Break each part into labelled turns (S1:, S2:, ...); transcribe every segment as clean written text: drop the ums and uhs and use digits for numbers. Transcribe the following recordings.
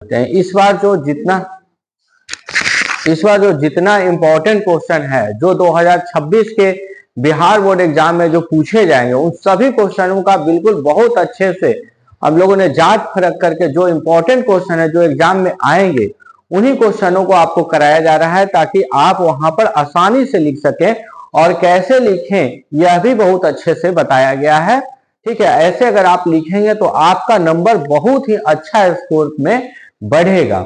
S1: हैं। इस बार जो जितना इम्पोर्टेंट क्वेश्चन है जो 2026 के बिहार बोर्ड एग्जाम में जो पूछे जाएंगे उन सभी क्वेश्चनों का बिल्कुल बहुत अच्छे से हम लोगों ने जांच परख करके जो इम्पोर्टेंट क्वेश्चन है जो एग्जाम में आएंगे उन्हीं क्वेश्चनों को आपको कराया जा रहा है ताकि आप वहां पर आसानी से लिख सकें। और कैसे लिखें यह भी बहुत अच्छे से बताया गया है। ठीक है, ऐसे अगर आप लिखेंगे तो आपका नंबर बहुत ही अच्छा स्कोर में बढ़ेगा।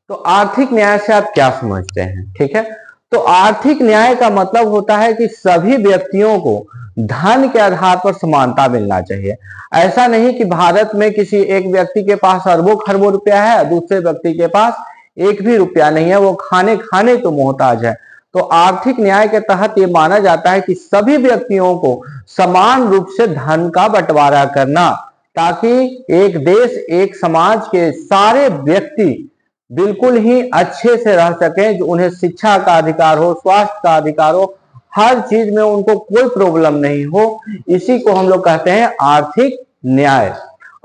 S1: तो आर्थिक न्याय से आप क्या समझते हैं? ठीक है, तो आर्थिक न्याय का मतलब होता है कि सभी व्यक्तियों को धन के आधार पर समानता मिलना चाहिए। ऐसा नहीं कि भारत में किसी एक व्यक्ति के पास अरबों खरबों रुपया है, दूसरे व्यक्ति के पास एक भी रुपया नहीं है, वो खाने खाने तो मोहताज है। तो आर्थिक न्याय के तहत ये माना जाता है कि सभी व्यक्तियों को समान रूप से धन का बंटवारा करना, ताकि एक देश एक समाज के सारे व्यक्ति बिल्कुल ही अच्छे से रह सकें, जो उन्हें शिक्षा का अधिकार हो, स्वास्थ्य का अधिकार हो, हर चीज में उनको कोई प्रॉब्लम नहीं हो। इसी को हम लोग कहते हैं आर्थिक न्याय।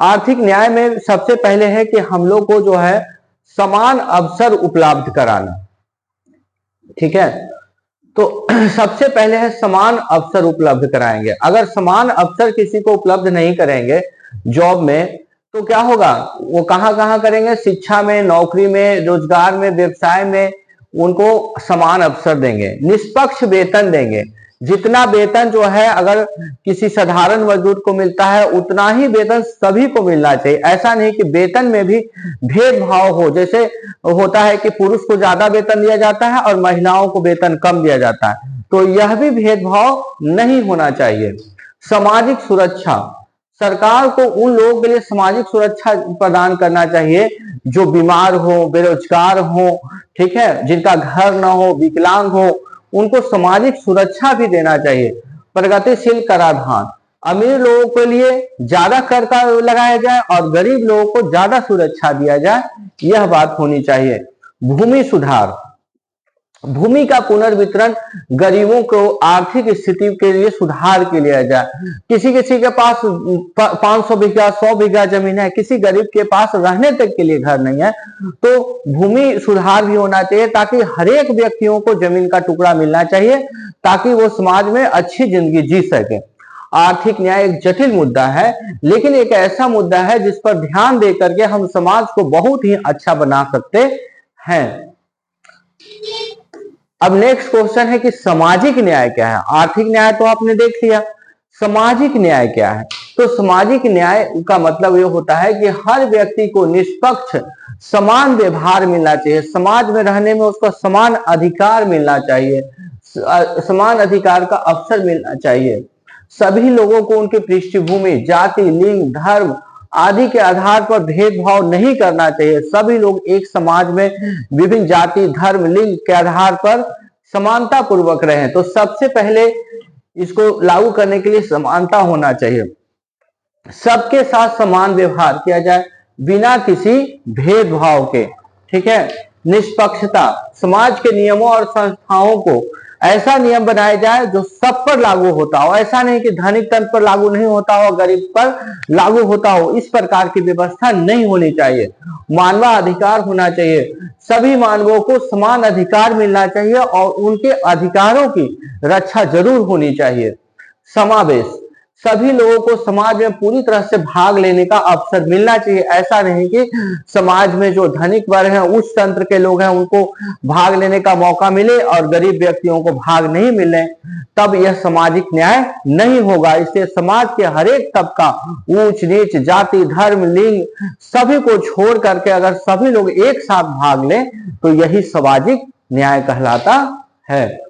S1: आर्थिक न्याय में सबसे पहले है कि हम लोग को जो है समान अवसर उपलब्ध कराना। ठीक है, तो सबसे पहले है समान अवसर उपलब्ध कराएंगे। अगर समान अवसर किसी को उपलब्ध नहीं करेंगे जॉब में तो क्या होगा? वो कहां कहां करेंगे? शिक्षा में, नौकरी में, रोजगार में, व्यवसाय में उनको समान अवसर देंगे, निष्पक्ष वेतन देंगे। जितना वेतन जो है अगर किसी साधारण मजदूर को मिलता है उतना ही वेतन सभी को मिलना चाहिए। ऐसा नहीं कि वेतन में भी भेदभाव हो, जैसे होता है कि पुरुष को ज्यादा वेतन दिया जाता है और महिलाओं को वेतन कम दिया जाता है, तो यह भी भेदभाव नहीं होना चाहिए। सामाजिक सुरक्षा, सरकार को उन लोगों के लिए सामाजिक सुरक्षा प्रदान करना चाहिए जो बीमार हो, बेरोजगार हो, ठीक है, जिनका घर ना हो, विकलांग हो, उनको सामाजिक सुरक्षा भी देना चाहिए। प्रगतिशील कराधान, अमीर लोगों के लिए ज्यादा कर का लगाया जाए और गरीब लोगों को ज्यादा सुरक्षा दिया जाए, यह बात होनी चाहिए। भूमि सुधार, भूमि का पुनर्वितरण गरीबों को आर्थिक स्थिति के लिए सुधार के लिए जाए। किसी किसी के पास 500 बीघा 100 बीघा जमीन है, किसी गरीब के पास रहने तक के लिए घर नहीं है, तो भूमि सुधार भी होना चाहिए ताकि हर एक व्यक्तियों को जमीन का टुकड़ा मिलना चाहिए ताकि वो समाज में अच्छी जिंदगी जी सके। आर्थिक न्याय एक जटिल मुद्दा है, लेकिन एक ऐसा मुद्दा है जिस पर ध्यान दे करके हम समाज को बहुत ही अच्छा बना सकते हैं। अब नेक्स्ट क्वेश्चन है कि सामाजिक न्याय क्या है? आर्थिक न्याय तो आपने देख लिया, सामाजिक न्याय क्या है? तो सामाजिक न्याय का मतलब ये होता है कि हर व्यक्ति को निष्पक्ष समान व्यवहार मिलना चाहिए, समाज में रहने में उसको समान अधिकार मिलना चाहिए, समान अधिकार का अवसर मिलना चाहिए। सभी लोगों को उनकी पृष्ठभूमि, जाति, लिंग, धर्म आदि के आधार पर भेदभाव नहीं करना चाहिए। सभी लोग एक समाज में विभिन्न जाति, धर्म, लिंग के आधार पर समानता पूर्वक रहें। तो सबसे पहले इसको लागू करने के लिए समानता होना चाहिए, सबके साथ समान व्यवहार किया जाए बिना किसी भेदभाव के। ठीक है, निष्पक्षता, समाज के नियमों और संस्थाओं को ऐसा नियम बनाया जाए जो सब पर लागू होता हो। ऐसा नहीं कि धनिक तंत्र पर लागू नहीं होता हो, गरीब पर लागू होता हो, इस प्रकार की व्यवस्था नहीं होनी चाहिए। मानवाधिकार होना चाहिए, सभी मानवों को समान अधिकार मिलना चाहिए और उनके अधिकारों की रक्षा जरूर होनी चाहिए। समावेश, सभी लोगों को समाज में पूरी तरह से भाग लेने का अवसर मिलना चाहिए। ऐसा नहीं कि समाज में जो धनिक वर्ग है, उच्च तंत्र के लोग हैं, उनको भाग लेने का मौका मिले और गरीब व्यक्तियों को भाग नहीं मिले, तब यह सामाजिक न्याय नहीं होगा। इससे समाज के हर एक तबका, ऊंच नीच, जाति, धर्म, लिंग सभी को छोड़ करके अगर सभी लोग एक साथ भाग लें तो यही सामाजिक न्याय कहलाता है।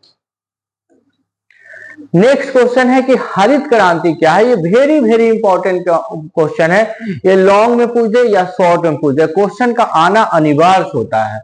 S1: नेक्स्ट क्वेश्चन है कि हरित क्रांति क्या है? ये वेरी वेरी इंपॉर्टेंट क्वेश्चन है। ये लॉन्ग में पूछ दे या शॉर्ट में पूछ दे, क्वेश्चन का आना अनिवार्य होता है।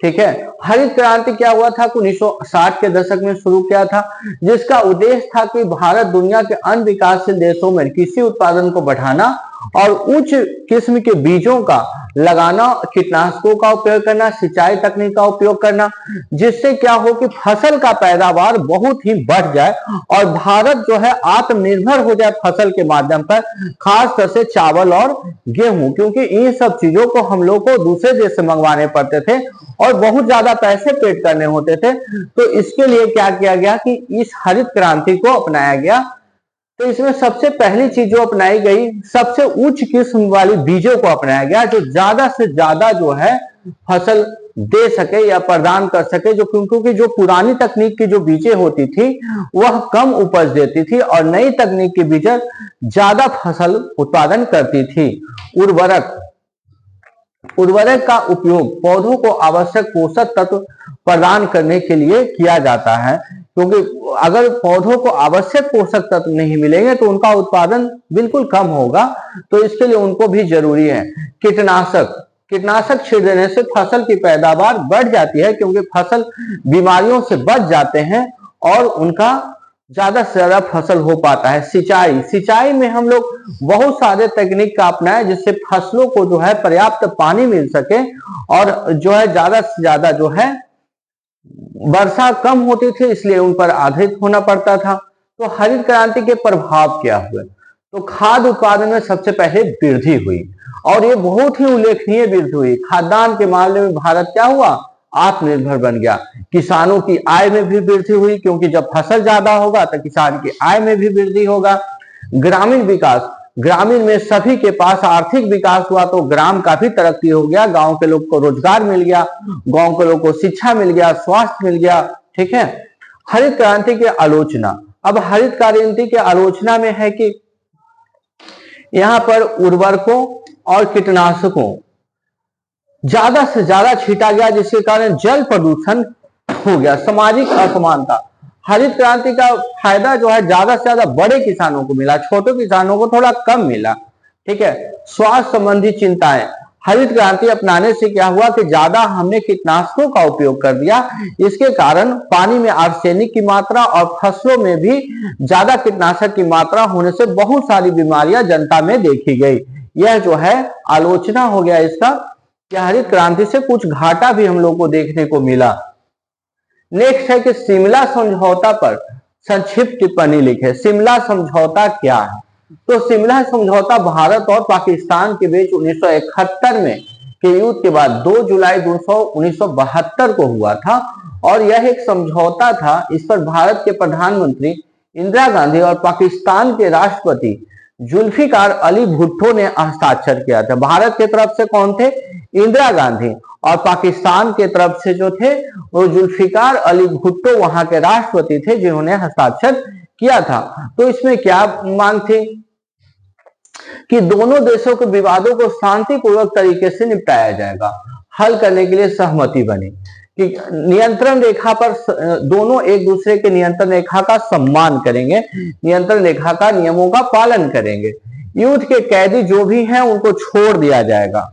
S1: ठीक है, हरित क्रांति क्या हुआ था? 1960 के दशक में शुरू किया था, जिसका उद्देश्य था कि भारत दुनिया के अन्य विकासशील देशों में कृषि उत्पादन को बढ़ाना और उच्च किस्म के बीजों का लगाना, कीटनाशकों का उपयोग करना, सिंचाई तकनीक का उपयोग करना, जिससे क्या हो कि फसल का पैदावार बहुत ही बढ़ जाए और भारत जो है आत्मनिर्भर हो जाए फसल के माध्यम पर, खासकर से चावल और गेहूं, क्योंकि इन सब चीजों को हम लोग को दूसरे देश से मंगवाने पड़ते थे और बहुत ज्यादा पैसे पेड करने होते थे। तो इसके लिए क्या किया गया कि इस हरित क्रांति को अपनाया गया। तो इसमें सबसे पहली चीज जो अपनाई गई, सबसे उच्च किस्म वाली बीजों को अपनाया गया जो ज्यादा से ज्यादा जो है फसल दे सके या प्रदान कर सके, जो क्योंकि जो पुरानी तकनीक की जो बीजें होती थी वह कम उपज देती थी और नई तकनीक की बीजें ज्यादा फसल उत्पादन करती थी। उर्वरक का उपयोग पौधों को आवश्यक पोषक तत्व प्रदान करने के लिए किया जाता है, क्योंकि अगर पौधों को आवश्यक पोषक तत्व नहीं मिलेंगे तो उनका उत्पादन बिल्कुल कम होगा, तो इसके लिए उनको भी जरूरी है। कीटनाशक छींट देने से फसल की पैदावार बढ़ जाती है, क्योंकि फसल बीमारियों से बच जाते हैं और उनका ज्यादा से ज्यादा फसल हो पाता है। सिंचाई में हम लोग बहुत सारे तकनीक का अपनाएं जिससे फसलों को जो है पर्याप्त पानी मिल सके और जो है ज्यादा से ज्यादा जो है वर्षा कम होती थी, इसलिए उन पर आधारित होना पड़ता था। तो हरित क्रांति के प्रभाव क्या हुए? तो खाद्य उत्पादन में सबसे पहले वृद्धि हुई और ये बहुत ही उल्लेखनीय वृद्धि हुई। खाद्यान्न के मामले में भारत क्या हुआ? आत्मनिर्भर बन गया। किसानों की आय में भी वृद्धि हुई, क्योंकि जब फसल ज्यादा होगा तो किसान की आय में भी वृद्धि होगा। ग्रामीण विकास, ग्रामीण में सभी के पास आर्थिक विकास हुआ तो ग्राम का भी तरक्की हो गया, गांव के लोग को रोजगार मिल गया, गांव के लोग को शिक्षा मिल गया, स्वास्थ्य मिल गया। ठीक है। हरित क्रांति की आलोचना, अब हरित क्रांति की आलोचना में है कि यहां पर उर्वरकों और कीटनाशकों ज्यादा से ज्यादा छीटा गया, जिसके कारण जल प्रदूषण हो गया। सामाजिक असमानता, हरित क्रांति का फायदा जो है ज्यादा से ज्यादा बड़े किसानों को मिला, छोटे किसानों को थोड़ा कम मिला। ठीक है। स्वास्थ्य संबंधी चिंताएं, हरित क्रांति अपनाने से क्या हुआ कि ज्यादा हमने कीटनाशकों का उपयोग कर दिया, इसके कारण पानी में आर्सेनिक की मात्रा और फसलों में भी ज्यादा कीटनाशक की मात्रा होने से बहुत सारी बीमारियां जनता में देखी गई। यह जो है आलोचना हो गया इसका कि हरित क्रांति से कुछ घाटा भी हम लोग को देखने को मिला। नेक्स्ट है कि शिमला समझौता पर संक्षिप्त टिप्पणी लिखे। शिमला समझौता क्या है? तो शिमला समझौता भारत और पाकिस्तान के बीच 1971 में के युद्ध के बाद 2 जुलाई 1972 को हुआ था और यह एक समझौता था। इस पर भारत के प्रधानमंत्री इंदिरा गांधी और पाकिस्तान के राष्ट्रपति जुल्फिकार अली भुट्टो ने हस्ताक्षर किया था। भारत की तरफ से कौन थे? इंदिरा गांधी, और पाकिस्तान के तरफ से जो थे वो जुल्फिकार अली भुट्टो वहां के राष्ट्रपति थे जिन्होंने हस्ताक्षर किया था। तो इसमें क्या मांग थी कि दोनों देशों के विवादों को शांतिपूर्वक तरीके से निपटाया जाएगा। हल करने के लिए सहमति बनी कि नियंत्रण रेखा पर दोनों एक दूसरे के नियंत्रण रेखा का सम्मान करेंगे, नियंत्रण रेखा का नियमों का पालन करेंगे। युद्ध के कैदी जो भी हैं उनको छोड़ दिया जाएगा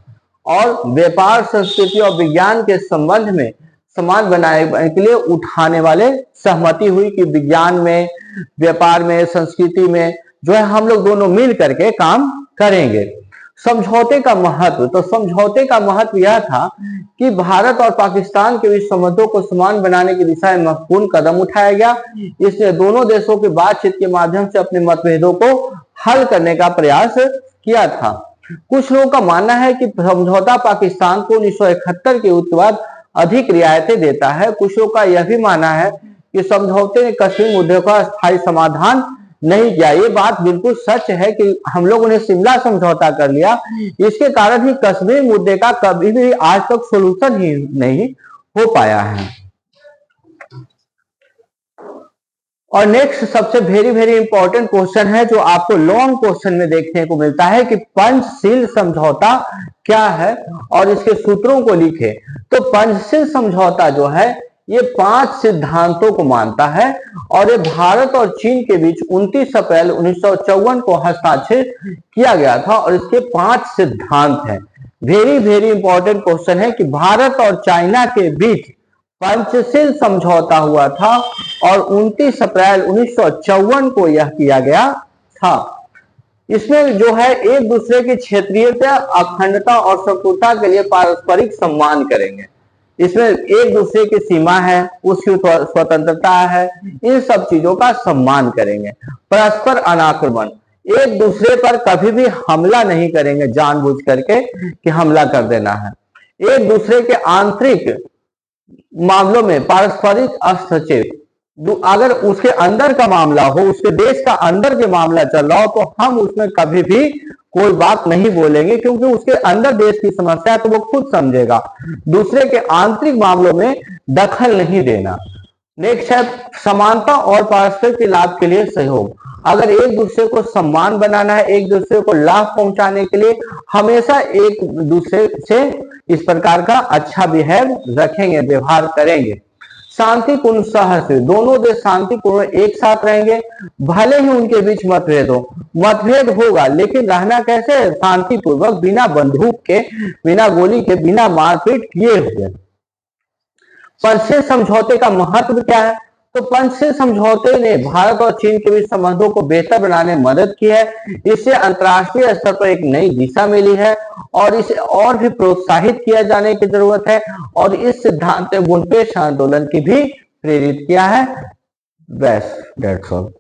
S1: और व्यापार, संस्कृति और विज्ञान के संबंध में समान बनाने के लिए उठाने वाले सहमति हुई कि विज्ञान में, व्यापार में, संस्कृति में जो है हम लोग दोनों मिल करके काम करेंगे। समझौते का महत्व, तो समझौते का महत्व यह था कि भारत और पाकिस्तान के बीच संबंधों को समान बनाने की दिशा में महत्वपूर्ण कदम उठाया गया। इसने दोनों देशों की बातचीत के माध्यम से अपने मतभेदों को हल करने का प्रयास किया था। कुछ लोगों का मानना है कि समझौता पाकिस्तान को 1971 के युद्ध के बाद अधिक रियायतें देता है। कुछ लोगों का यह भी मानना है कि समझौते ने कश्मीर मुद्दे का स्थायी समाधान नहीं किया। ये बात बिल्कुल सच है कि हम लोगों ने शिमला समझौता कर लिया, इसके कारण ही कश्मीर मुद्दे का कभी भी आज तक सोल्यूशन ही नहीं हो पाया है। और नेक्स्ट सबसे वेरी इंपॉर्टेंट क्वेश्चन है जो आपको लॉन्ग क्वेश्चन में देखने को मिलता है कि पंचशील समझौता क्या है और इसके सूत्रों को लिखे। तो पंचशील समझौता जो है ये 5 सिद्धांतों को मानता है और ये भारत और चीन के बीच 29 अप्रैल 1954 को हस्ताक्षर किया गया था और इसके 5 सिद्धांत हैं। वेरी इंपॉर्टेंट क्वेश्चन है कि भारत और चाइना के बीच पंचशील समझौता हुआ था और 29 अप्रैल 1954 को यह किया गया था। इसमें जो है एक दूसरे की क्षेत्रीयता, अखंडता और संप्रभुता के लिए पारस्परिक सम्मान करेंगे। इसमें एक दूसरे की सीमा है, उसकी स्वतंत्रता है, इन सब चीजों का सम्मान करेंगे। परस्पर अनाक्रमण, एक दूसरे पर कभी भी हमला नहीं करेंगे जानबूझ करके कि हमला कर देना है। एक दूसरे के आंतरिक मामलों में पारस्परिक हस्तक्षेप, अगर उसके अंदर का मामला हो, उसके देश का अंदर के मामला चल रहा हो, तो हम उसमें कभी भी कोई बात नहीं बोलेंगे, क्योंकि उसके अंदर देश की समस्या है तो वो खुद समझेगा। दूसरे के आंतरिक मामलों में दखल नहीं देना। नेक्स्ट है समानता और पारस्परिक लाभ के लिए सहयोग। अगर एक दूसरे को सम्मान बनाना है, एक दूसरे को लाभ पहुंचाने के लिए हमेशा एक दूसरे से इस प्रकार का अच्छा बिहेव रखेंगे, व्यवहार करेंगे। शांतिपूर्ण सहस्य, दोनों देश शांतिपूर्ण एक साथ रहेंगे, भले ही उनके बीच मतभेद हो, मतभेद होगा लेकिन रहना कैसे, शांतिपूर्वक, बिना बंदूक के, बिना गोली के, बिना मारपीट किए हुए। पंचशील समझौते का महत्व क्या है? तो पंचशील समझौते ने भारत और चीन के बीच संबंधों को बेहतर बनाने में मदद की है। इससे अंतर्राष्ट्रीय स्तर पर एक नई दिशा मिली है और इसे और भी प्रोत्साहित किया जाने की जरूरत है, और इस सिद्धांत ने बुनपेश आंदोलन की भी प्रेरित किया है। बस दैट्स ऑल।